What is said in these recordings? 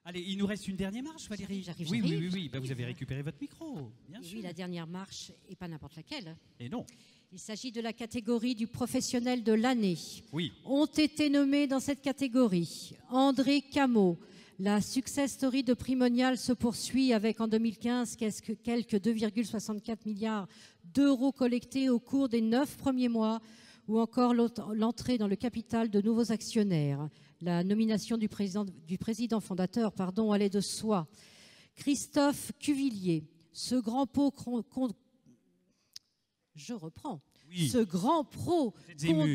Allez, il nous reste une dernière marche, Valérie. J'arrive. Oui. Bah, vous avez récupéré votre micro, bien sûr. Oui, la dernière marche, et pas n'importe laquelle. Et non. Il s'agit de la catégorie du professionnel de l'année. Oui. Ont été nommés dans cette catégorie André Camot. La success story de Primonial se poursuit avec en 2015 quelques 2,64 milliards d'euros collectés au cours des 9 premiers mois, ou encore l'entrée dans le capital de nouveaux actionnaires. La nomination du président fondateur allait de soi. Christophe Cuvillier, ce grand pro Oui. Ce grand pro,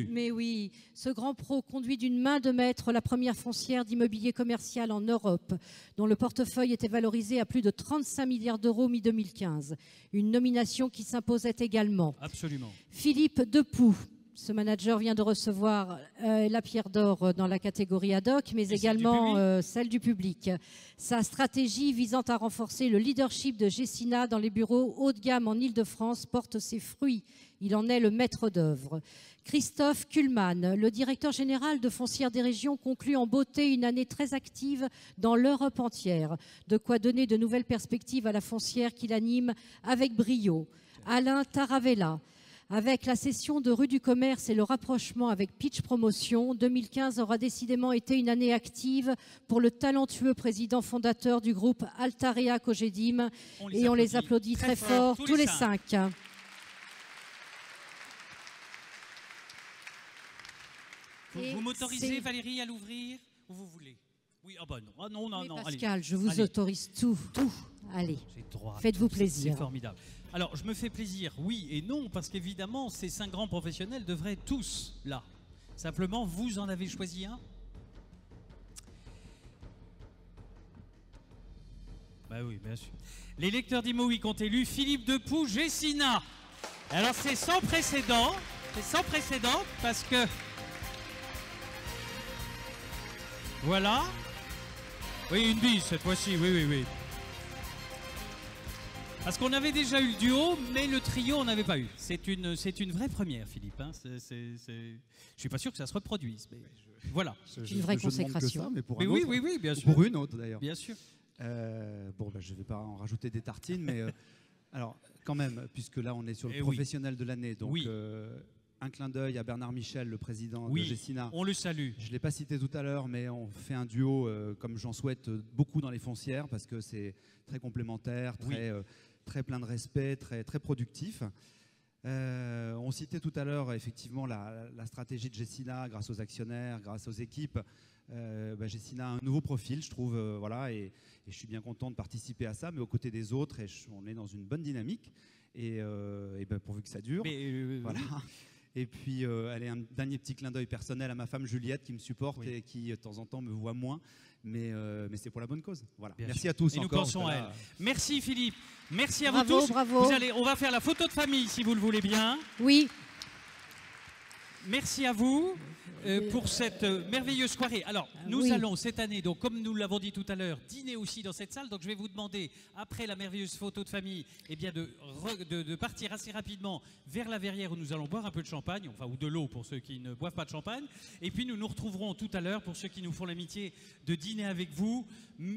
mais oui, ce grand pro conduit d'une main de maître la première foncière d'immobilier commercial en Europe, dont le portefeuille était valorisé à plus de 35 milliards d'euros mi-2015. Une nomination qui s'imposait également. Absolument. Philippe Depoux. Ce manager vient de recevoir la Pierre d'Or dans la catégorie ad hoc, mais également celle du public. Sa stratégie visant à renforcer le leadership de Gecina dans les bureaux haut de gamme en Ile-de-France porte ses fruits. Il en est le maître d'œuvre. Christophe Kuhlmann, le directeur général de Foncière des Régions, conclut en beauté une année très active dans l'Europe entière. De quoi donner de nouvelles perspectives à la foncière qu'il anime avec brio. Alain Taravella. Avec la cession de rue du Commerce et le rapprochement avec Pitch Promotion, 2015 aura décidément été une année active pour le talentueux président fondateur du groupe Altarea Cogedim. Et on les applaudit très fort, tous les 5. Vous m'autorisez, Valérie, à l'ouvrir ou vous voulez? Oui, ah bah non. Ah non, non, mais non. Pascal, allez. Je vous autorise tout. Allez, faites-vous plaisir. C'est formidable. Alors, je me fais plaisir, oui et non, parce qu'évidemment, ces 5 grands professionnels devraient être tous là. Simplement, vous en avez choisi un. Bah oui, bien sûr. Les lecteurs d'Imo Week ont élu Philippe Depoux, Gecina. Alors, c'est sans précédent. C'est sans précédent parce que... Voilà. Oui, une bise cette fois-ci, oui. Parce qu'on avait déjà eu le duo, mais le trio, on n'avait pas eu. C'est une vraie première, Philippe. Hein. Je suis pas sûr que ça se reproduise. Mais voilà. C'est une vraie consécration. Ça, mais pour oui, bien sûr. Pour une autre, d'ailleurs. Bien sûr. Je ne vais pas en rajouter des tartines, mais alors, quand même, puisque là, on est sur le professionnel de l'année, donc un clin d'œil à Bernard Michel, le président de Gecina. On le salue. Je ne l'ai pas cité tout à l'heure, mais on fait un duo, comme j'en souhaite beaucoup dans les foncières, parce que c'est très complémentaire, très plein de respect, très productif. On citait tout à l'heure effectivement la stratégie de Gecina grâce aux actionnaires, grâce aux équipes. Gecina a un nouveau profil, je trouve, et je suis bien content de participer à ça, mais aux côtés des autres, on est dans une bonne dynamique, et pourvu que ça dure. Voilà. Et puis, allez, un dernier petit clin d'œil personnel à ma femme Juliette qui me supporte et qui, de temps en temps, me voit moins. Mais c'est pour la bonne cause. Voilà. Merci à tous. Et encore. Nous pensons à elle. Merci Philippe. Merci à bravo, vous tous. Bravo. On va faire la photo de famille si vous le voulez bien. Oui. Merci à vous pour cette merveilleuse soirée. Alors, nous allons cette année, donc comme nous l'avons dit tout à l'heure, dîner aussi dans cette salle. Donc, je vais vous demander, après la merveilleuse photo de famille, de partir assez rapidement vers la verrière où nous allons boire un peu de champagne, ou de l'eau pour ceux qui ne boivent pas de champagne. Et puis, nous nous retrouverons tout à l'heure pour ceux qui nous font l'amitié de dîner avec vous,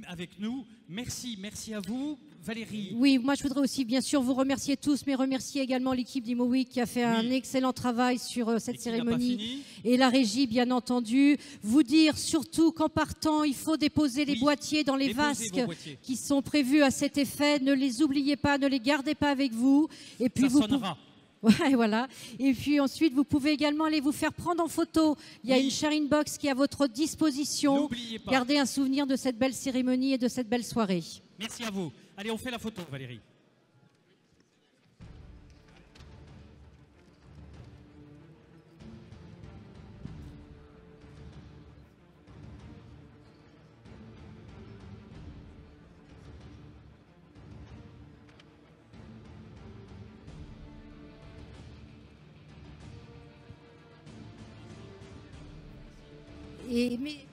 avec nous. Merci à vous. Valérie. Oui, moi je voudrais aussi bien sûr vous remercier tous, mais remercier également l'équipe d'Imo Week qui a fait un excellent travail sur cette cérémonie et la régie bien entendu. Vous dire surtout qu'en partant, il faut déposer les boîtiers dans les vasques qui sont prévus à cet effet. Ne les oubliez pas, ne les gardez pas avec vous. Et puis ça sonnera. Ouais, voilà. Et puis ensuite, vous pouvez également aller vous faire prendre en photo. Il y a une sharing box qui est à votre disposition. N'oubliez pas. Gardez un souvenir de cette belle cérémonie et de cette belle soirée. Merci à vous. Allez, on fait la photo, Valérie. Mais